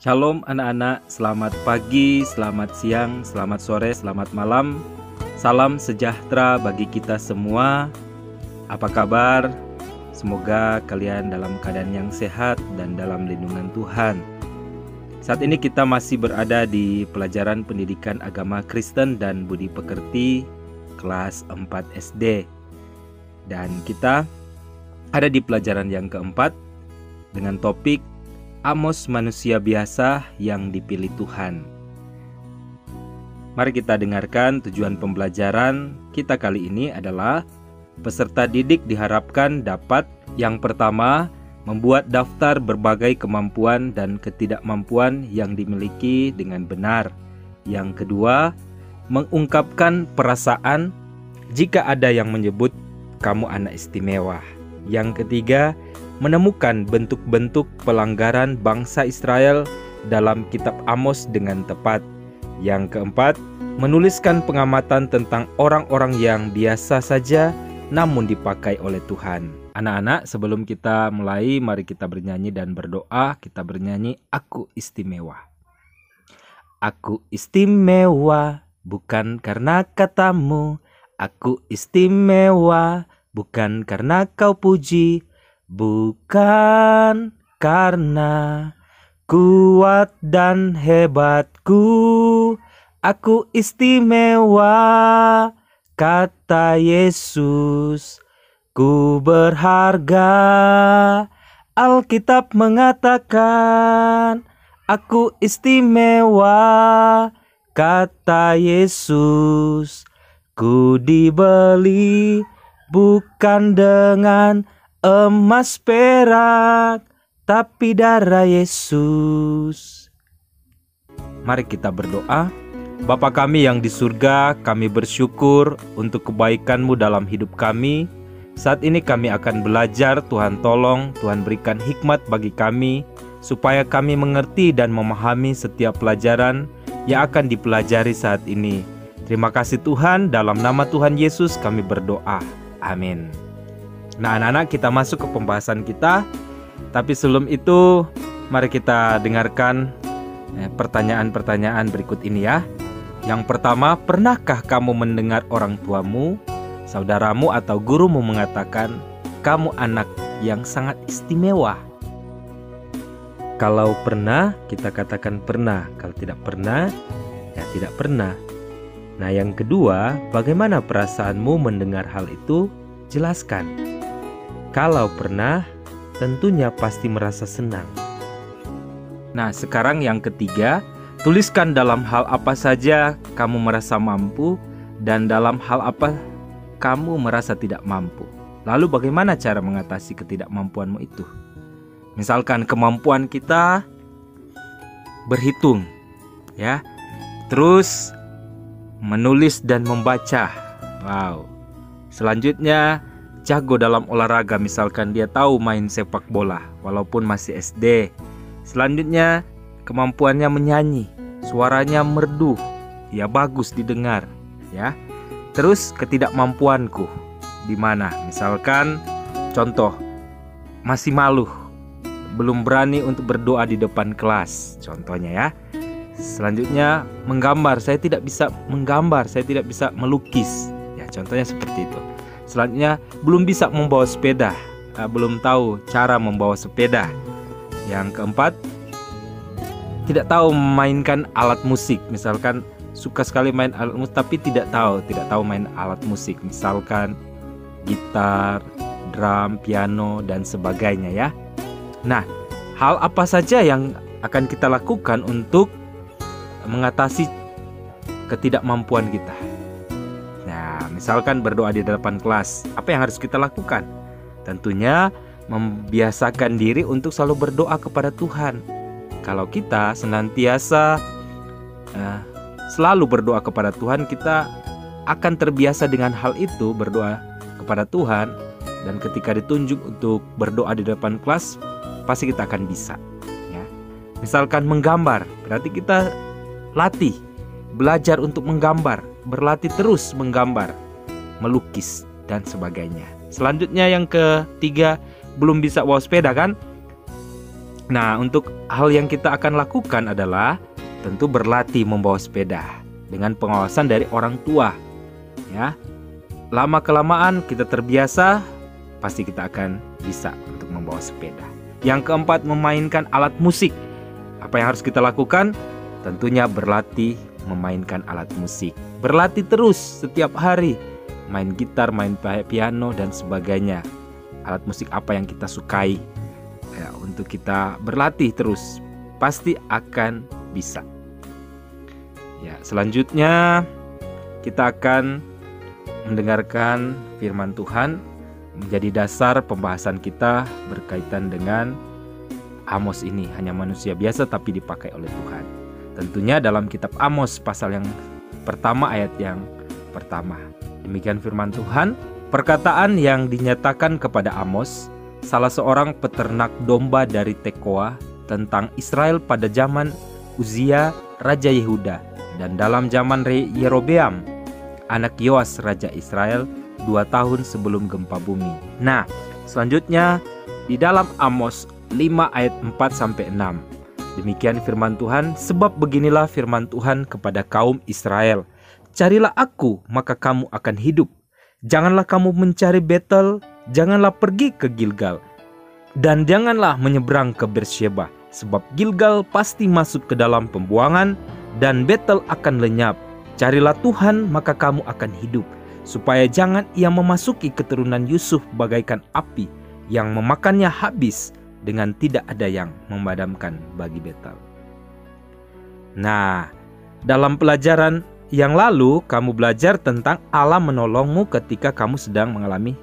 Shalom anak-anak, selamat pagi, selamat siang, selamat sore, selamat malam. Salam sejahtera bagi kita semua. Apa kabar? Semoga kalian dalam keadaan yang sehat dan dalam lindungan Tuhan. Saat ini kita masih berada di pelajaran pendidikan agama Kristen dan budi pekerti kelas 4 SD. Dan kita ada di pelajaran yang keempat dengan topik Amos manusia biasa yang dipilih Tuhan. Mari kita dengarkan tujuan pembelajaran kita kali ini adalah peserta didik diharapkan dapat yang pertama membuat daftar berbagai kemampuan dan ketidakmampuan yang dimiliki dengan benar. Yang kedua, mengungkapkan perasaan jika ada yang menyebut kamu anak istimewa. Yang ketiga, menemukan bentuk-bentuk pelanggaran bangsa Israel dalam kitab Amos dengan tepat. Yang keempat, menuliskan pengamatan tentang orang-orang yang biasa saja namun dipakai oleh Tuhan. Anak-anak, sebelum kita mulai, mari kita bernyanyi dan berdoa. Kita bernyanyi, Aku Istimewa. Aku istimewa bukan karena katamu, aku istimewa bukan karena kau puji, bukan karena kuat dan hebatku, aku istimewa, kata Yesus, ku berharga. Alkitab mengatakan, aku istimewa, kata Yesus, ku dibeli bukan dengan emas perak, tapi darah Yesus. Mari kita berdoa. Bapa kami yang di surga, kami bersyukur untuk kebaikan-Mu dalam hidup kami. Saat ini kami akan belajar, Tuhan tolong, Tuhan berikan hikmat bagi kami, supaya kami mengerti dan memahami setiap pelajaran yang akan dipelajari saat ini. Terima kasih Tuhan, dalam nama Tuhan Yesus kami berdoa. Amin. Nah anak-anak, kita masuk ke pembahasan kita. Tapi sebelum itu, mari kita dengarkan pertanyaan-pertanyaan berikut ini ya. Yang pertama, pernahkah kamu mendengar orang tuamu, saudaramu atau gurumu mengatakan, kamu anak yang sangat istimewa? Kalau pernah, kita katakan pernah. Kalau tidak pernah, ya tidak pernah. Nah yang kedua, bagaimana perasaanmu mendengar hal itu? Jelaskan. Kalau pernah, tentunya pasti merasa senang. Nah, sekarang yang ketiga, tuliskan dalam hal apa saja kamu merasa mampu dan dalam hal apa kamu merasa tidak mampu. Lalu bagaimana cara mengatasi ketidakmampuanmu itu? Misalkan kemampuan kita berhitung, ya. Terus menulis dan membaca. Wow. Selanjutnya, jago dalam olahraga, misalkan dia tahu main sepak bola walaupun masih SD. Selanjutnya, kemampuannya menyanyi, suaranya merdu, ya bagus didengar, ya. Terus ketidakmampuanku di mana? Misalkan contoh, masih malu, belum berani untuk berdoa di depan kelas, contohnya ya. Selanjutnya, menggambar, saya tidak bisa menggambar, saya tidak bisa melukis, ya contohnya seperti itu. Selanjutnya, belum bisa membawa sepeda, belum tahu cara membawa sepeda. Yang keempat, tidak tahu memainkan alat musik. Misalkan suka sekali main alat musik tapi tidak tahu main alat musik. Misalkan gitar, drum, piano dan sebagainya ya. Nah, hal apa saja yang akan kita lakukan untuk mengatasi ketidakmampuan kita? Nah, misalkan berdoa di depan kelas, apa yang harus kita lakukan? Tentunya membiasakan diri untuk selalu berdoa kepada Tuhan. Kalau kita senantiasa selalu berdoa kepada Tuhan, kita akan terbiasa dengan hal itu, berdoa kepada Tuhan. Dan ketika ditunjuk untuk berdoa di depan kelas, pasti kita akan bisa ya. Misalkan menggambar, berarti kita latih, belajar untuk menggambar, berlatih terus menggambar, melukis dan sebagainya. Selanjutnya yang ketiga, belum bisa bawa sepeda kan? Nah, untuk hal yang kita akan lakukan adalah tentu berlatih membawa sepeda dengan pengawasan dari orang tua. Ya, lama-kelamaan kita terbiasa, pasti kita akan bisa untuk membawa sepeda. Yang keempat, memainkan alat musik. Apa yang harus kita lakukan? Tentunya berlatih memainkan alat musik. Berlatih terus setiap hari. Main gitar, main piano, dan sebagainya. Alat musik apa yang kita sukai. Ya, untuk kita berlatih terus, pasti akan bisa. Ya, selanjutnya kita akan mendengarkan firman Tuhan menjadi dasar pembahasan kita berkaitan dengan Amos ini. Hanya manusia biasa tapi dipakai oleh Tuhan. Tentunya dalam kitab Amos pasal yang pertama ayat yang pertama. Demikian firman Tuhan. Perkataan yang dinyatakan kepada Amos, salah seorang peternak domba dari Tekoa, tentang Israel pada zaman Uzia Raja Yehuda dan dalam zaman Yerobeam anak Yoas Raja Israel 2 tahun sebelum gempa bumi. Nah, selanjutnya di dalam Amos 5 ayat 4-6. Demikian firman Tuhan, sebab beginilah firman Tuhan kepada kaum Israel. Carilah aku, maka kamu akan hidup. Janganlah kamu mencari Betel, janganlah pergi ke Gilgal, dan janganlah menyeberang ke Beersheba, sebab Gilgal pasti masuk ke dalam pembuangan, dan Betel akan lenyap. Carilah Tuhan, maka kamu akan hidup, supaya jangan ia memasuki keturunan Yusuf bagaikan api, yang memakannya habis, dengan tidak ada yang memadamkan bagi Betel. Nah, dalam pelajaran yang lalu kamu belajar tentang Allah menolongmu ketika kamu sedang mengalami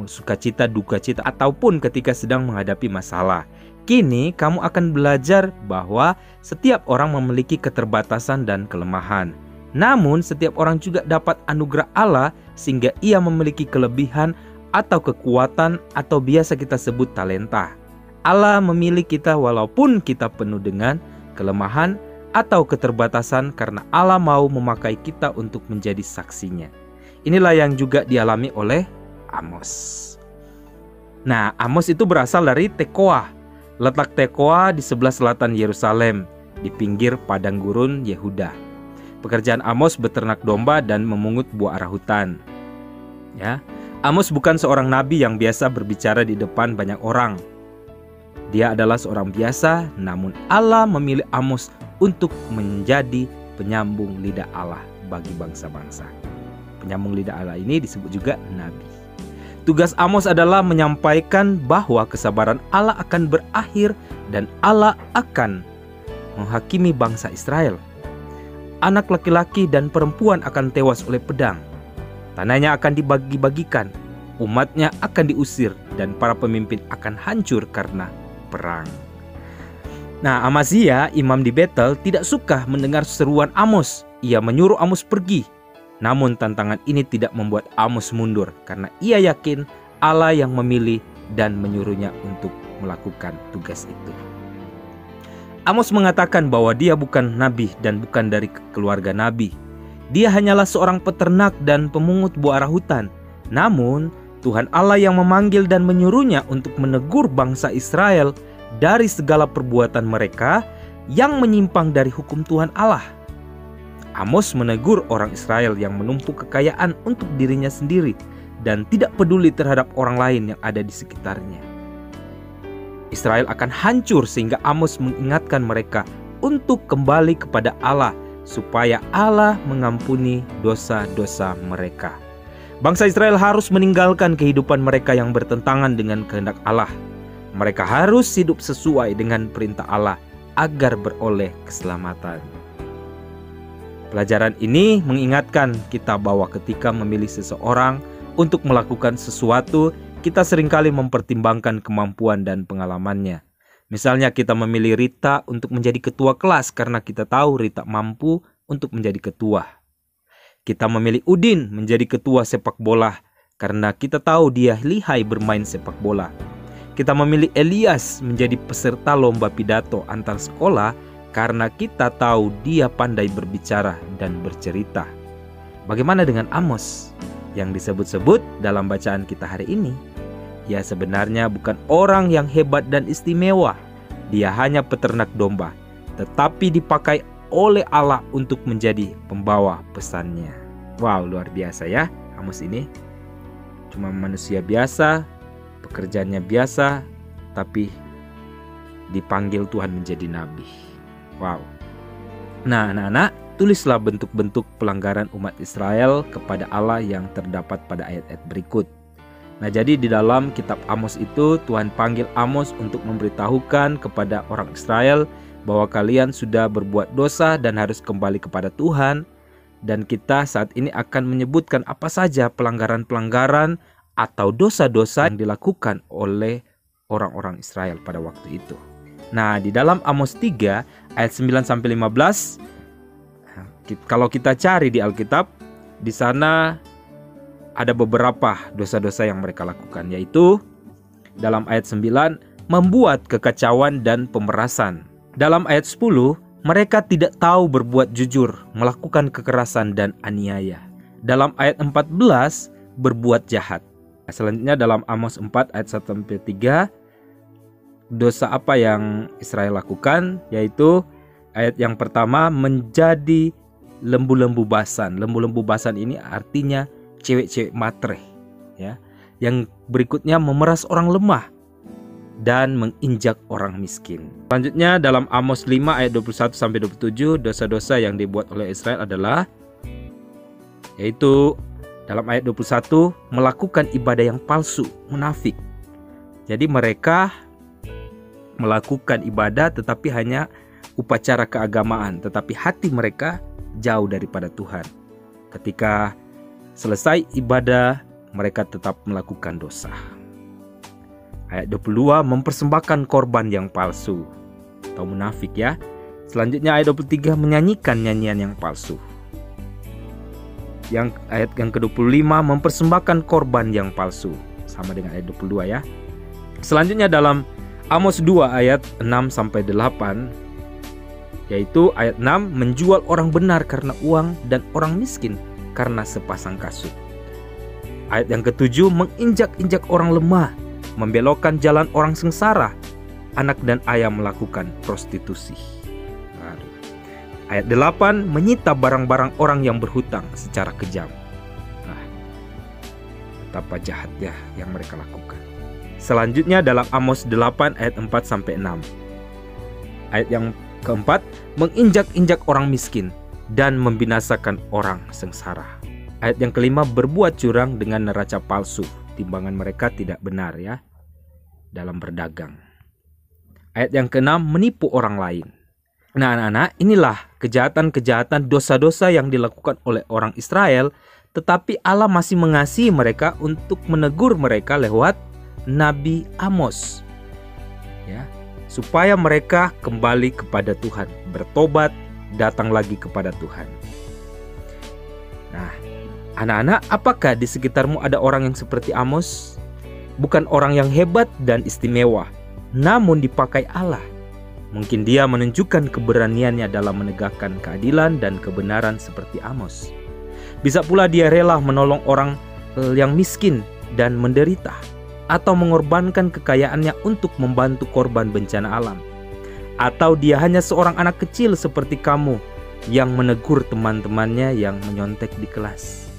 sukacita, duka cita, ataupun ketika sedang menghadapi masalah. Kini kamu akan belajar bahwa setiap orang memiliki keterbatasan dan kelemahan. Namun setiap orang juga dapat anugerah Allah sehingga ia memiliki kelebihan atau kekuatan atau biasa kita sebut talenta. Allah memilih kita walaupun kita penuh dengan kelemahan atau keterbatasan karena Allah mau memakai kita untuk menjadi saksinya. Inilah yang juga dialami oleh Amos. Nah, Amos itu berasal dari Tekoa. Letak Tekoa di sebelah selatan Yerusalem, di pinggir padang gurun Yehuda. Pekerjaan Amos beternak domba dan memungut buah arah hutan. Ya, Amos bukan seorang nabi yang biasa berbicara di depan banyak orang. Dia adalah seorang biasa, namun Allah memilih Amos untuk menjadi penyambung lidah Allah bagi bangsa-bangsa. Penyambung lidah Allah ini disebut juga nabi. Tugas Amos adalah menyampaikan bahwa kesabaran Allah akan berakhir dan Allah akan menghakimi bangsa Israel. Anak laki-laki dan perempuan akan tewas oleh pedang. Tanahnya akan dibagi-bagikan, umatnya akan diusir, dan para pemimpin akan hancur karena perang. Nah, Amazia, imam di Betel, tidak suka mendengar seruan Amos. Ia menyuruh Amos pergi. Namun tantangan ini tidak membuat Amos mundur, karena ia yakin Allah yang memilih dan menyuruhnya untuk melakukan tugas itu. Amos mengatakan bahwa dia bukan nabi dan bukan dari keluarga nabi. Dia hanyalah seorang peternak dan pemungut buah arah hutan. Namun, Tuhan Allah yang memanggil dan menyuruhnya untuk menegur bangsa Israel dari segala perbuatan mereka yang menyimpang dari hukum Tuhan Allah. Amos menegur orang Israel yang menumpuk kekayaan untuk dirinya sendiri dan tidak peduli terhadap orang lain yang ada di sekitarnya. Israel akan hancur sehingga Amos mengingatkan mereka untuk kembali kepada Allah supaya Allah mengampuni dosa-dosa mereka. Bangsa Israel harus meninggalkan kehidupan mereka yang bertentangan dengan kehendak Allah. Mereka harus hidup sesuai dengan perintah Allah agar beroleh keselamatan. Pelajaran ini mengingatkan kita bahwa ketika memilih seseorang untuk melakukan sesuatu, kita seringkali mempertimbangkan kemampuan dan pengalamannya. Misalnya kita memilih Rita untuk menjadi ketua kelas karena kita tahu Rita mampu untuk menjadi ketua. Kita memilih Udin menjadi ketua sepak bola karena kita tahu dia lihai bermain sepak bola. Kita memilih Elias menjadi peserta lomba pidato antar sekolah karena kita tahu dia pandai berbicara dan bercerita. Bagaimana dengan Amos yang disebut-sebut dalam bacaan kita hari ini? Ya, sebenarnya bukan orang yang hebat dan istimewa, Dia hanya peternak domba, tetapi dipakai oleh Allah untuk menjadi pembawa pesannya. Wow, luar biasa ya Amos ini. Cuma manusia biasa, pekerjaannya biasa, tapi dipanggil Tuhan menjadi nabi. Wow. Nah, anak-anak, tulislah bentuk-bentuk pelanggaran umat Israel kepada Allah yang terdapat pada ayat-ayat berikut. Nah, jadi di dalam kitab Amos itu Tuhan panggil Amos untuk memberitahukan kepada orang Israel bahwa kalian sudah berbuat dosa dan harus kembali kepada Tuhan. Dan kita saat ini akan menyebutkan apa saja pelanggaran-pelanggaran atau dosa-dosa yang dilakukan oleh orang-orang Israel pada waktu itu. Nah, di dalam Amos 3 ayat 9-15, kalau kita cari di Alkitab, di sana ada beberapa dosa-dosa yang mereka lakukan, yaitu dalam ayat 9, membuat kekacauan dan pemerasan. Dalam ayat 10, mereka tidak tahu berbuat jujur, melakukan kekerasan dan aniaya. Dalam ayat 14, berbuat jahat. Selanjutnya dalam Amos 4 ayat 1-3, dosa apa yang Israel lakukan, yaitu ayat yang pertama, menjadi lembu-lembu basan. Lembu-lembu basan ini artinya cewek-cewek matre, ya. Yang berikutnya memeras orang lemah dan menginjak orang miskin. Selanjutnya dalam Amos 5 ayat 21-27, dosa-dosa yang dibuat oleh Israel adalah, yaitu dalam ayat 21, melakukan ibadah yang palsu, munafik. Jadi mereka melakukan ibadah tetapi hanya upacara keagamaan, tetapi hati mereka jauh daripada Tuhan. Ketika selesai ibadah, mereka tetap melakukan dosa. Ayat 22, mempersembahkan korban yang palsu atau munafik, ya. Selanjutnya ayat 23, menyanyikan nyanyian yang palsu. Ayat yang ke-25, mempersembahkan korban yang palsu, sama dengan ayat 22, ya. Selanjutnya dalam Amos 2 ayat 6-8, yaitu ayat 6, menjual orang benar karena uang dan orang miskin karena sepasang kasut. Ayat yang ke-7, menginjak-injak orang lemah, membelokkan jalan orang sengsara, anak dan ayah melakukan prostitusi. Ayat 8, menyita barang-barang orang yang berhutang secara kejam. Nah, betapa jahatnya yang mereka lakukan. Selanjutnya dalam Amos 8 ayat 4-6. Ayat yang keempat, menginjak-injak orang miskin dan membinasakan orang sengsara. Ayat yang kelima, berbuat curang dengan neraca palsu. Timbangan mereka tidak benar, ya, dalam berdagang. Ayat yang keenam, menipu orang lain. Nah, anak-anak, inilah kejahatan-kejahatan, dosa-dosa yang dilakukan oleh orang Israel, tetapi Allah masih mengasihi mereka untuk menegur mereka lewat Nabi Amos, ya, supaya mereka kembali kepada Tuhan, bertobat, datang lagi kepada Tuhan. Nah, anak-anak, apakah di sekitarmu ada orang yang seperti Amos? Bukan orang yang hebat dan istimewa, namun dipakai Allah. Mungkin dia menunjukkan keberaniannya dalam menegakkan keadilan dan kebenaran seperti Amos. Bisa pula dia rela menolong orang yang miskin dan menderita, atau mengorbankan kekayaannya untuk membantu korban bencana alam. Atau dia hanya seorang anak kecil seperti kamu yang menegur teman-temannya yang menyontek di kelas.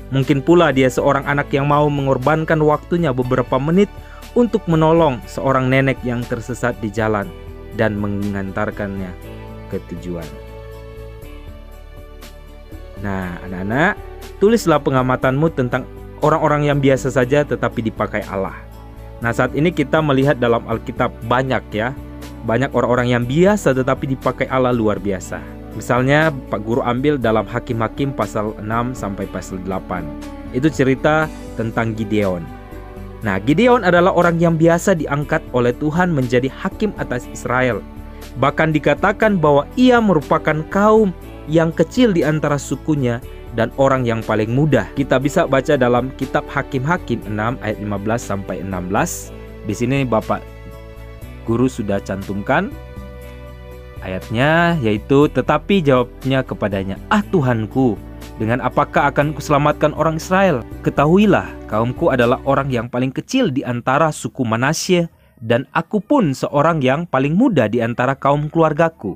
Mungkin pula dia seorang anak yang mau mengorbankan waktunya beberapa menit untuk menolong seorang nenek yang tersesat di jalan dan mengantarkannya ke tujuan. Nah, anak-anak, tulislah pengamatanmu tentang orang-orang yang biasa saja tetapi dipakai Allah. Nah, saat ini kita melihat dalam Alkitab banyak, ya, banyak orang-orang yang biasa tetapi dipakai Allah luar biasa. Misalnya Pak Guru ambil dalam Hakim-Hakim pasal 6 sampai pasal 8. Itu cerita tentang Gideon. Nah, Gideon adalah orang yang biasa diangkat oleh Tuhan menjadi hakim atas Israel. Bahkan dikatakan bahwa ia merupakan kaum yang kecil di antara sukunya dan orang yang paling mudah. Kita bisa baca dalam kitab Hakim-Hakim 6 ayat 15 sampai 16. Di sini Bapak Guru sudah cantumkan ayatnya, yaitu, tetapi jawabnya kepadanya, "Ah Tuhanku, dengan apakah akan kuselamatkan orang Israel? Ketahuilah, kaumku adalah orang yang paling kecil di antara suku Manasye dan aku pun seorang yang paling muda di antara kaum keluargaku.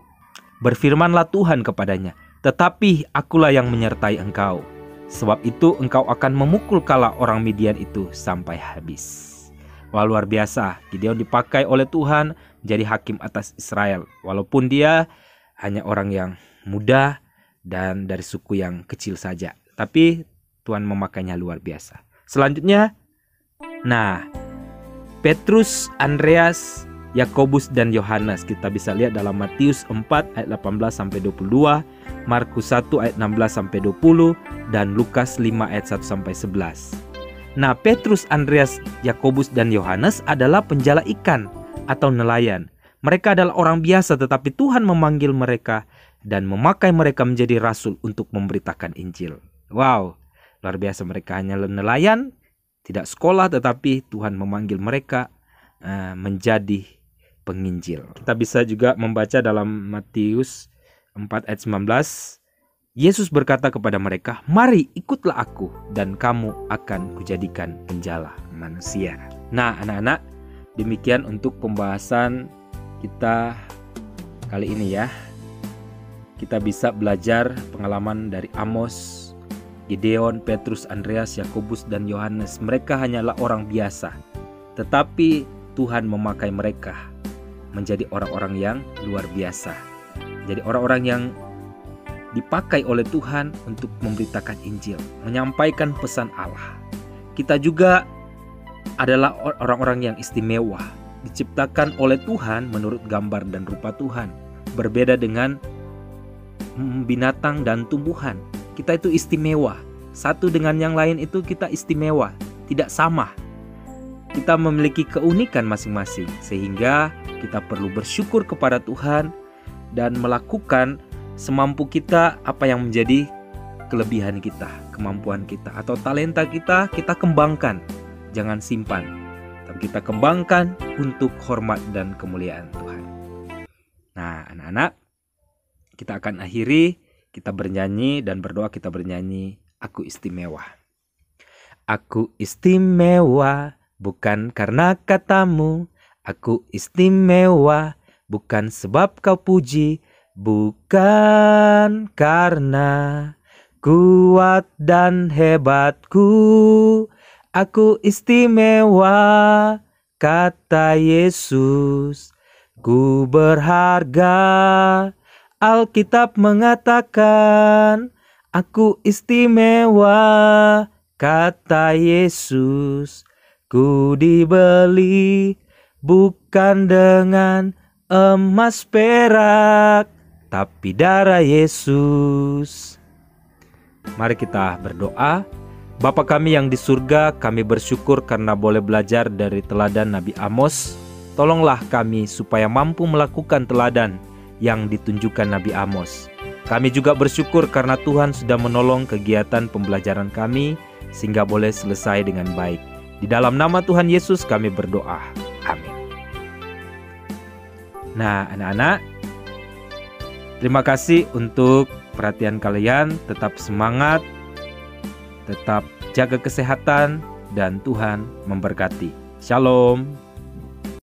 Berfirmanlah Tuhan kepadanya, tetapi akulah yang menyertai engkau. Sebab itu engkau akan memukul kala orang Midian itu sampai habis. Wah, luar biasa, Gideon dipakai oleh Tuhan jadi hakim atas Israel. Walaupun dia hanya orang yang muda dan dari suku yang kecil saja. Tapi Tuhan memakainya luar biasa. Selanjutnya, Petrus, Andreas, Yakobus dan Yohanes kita bisa lihat dalam Matius 4 ayat 18-22, Markus 1 ayat 16-20 dan Lukas 5 ayat 1-11. Petrus, Andreas, Yakobus dan Yohanes adalah penjala ikan atau nelayan. Mereka adalah orang biasa, tetapi Tuhan memanggil mereka dan memakai mereka menjadi rasul untuk memberitakan Injil. Wow, luar biasa, mereka hanya nelayan, tidak sekolah, tetapi Tuhan memanggil mereka menjadi penginjil. Kita bisa juga membaca dalam Matius 4 ayat 19. Yesus berkata kepada mereka, "Mari ikutlah aku dan kamu akan kujadikan penjala manusia." Nah, anak-anak, demikian untuk pembahasan kita kali ini ya. Kita bisa belajar pengalaman dari Amos, Gideon, Petrus, Andreas, Yakobus dan Yohanes. Mereka hanyalah orang biasa, tetapi Tuhan memakai mereka menjadi orang-orang yang luar biasa. Jadi orang-orang yang dipakai oleh Tuhan untuk memberitakan Injil, menyampaikan pesan Allah. Kita juga adalah orang-orang yang istimewa, diciptakan oleh Tuhan menurut gambar dan rupa Tuhan. Berbeda dengan binatang dan tumbuhan. Kita itu istimewa. Satu dengan yang lain itu kita istimewa, tidak sama. Kita memiliki keunikan masing-masing, sehingga kita perlu bersyukur kepada Tuhan dan melakukan semampu kita apa yang menjadi kelebihan kita, kemampuan kita atau talenta kita, kita kembangkan. Jangan simpan, tapi kita kembangkan untuk hormat dan kemuliaan Tuhan. Nah, anak-anak, kita akan akhiri, kita bernyanyi dan berdoa, kita bernyanyi, "Aku istimewa." Aku istimewa bukan karena katamu, aku istimewa bukan sebab kau puji, bukan karena kuat dan hebatku. Aku istimewa, kata Yesus, ku berharga. Alkitab mengatakan, aku istimewa, kata Yesus, ku dibeli bukan dengan emas perak, tapi darah Yesus. Mari kita berdoa. Bapa kami yang di surga, kami bersyukur karena boleh belajar dari teladan Nabi Amos. Tolonglah kami supaya mampu melakukan teladan yang ditunjukkan Nabi Amos. Kami juga bersyukur karena Tuhan sudah menolong kegiatan pembelajaran kami sehingga boleh selesai dengan baik. Di dalam nama Tuhan Yesus kami berdoa. Amin. Nah, anak-anak, terima kasih untuk perhatian kalian. Tetap semangat, tetap jaga kesehatan, dan Tuhan memberkati. Shalom.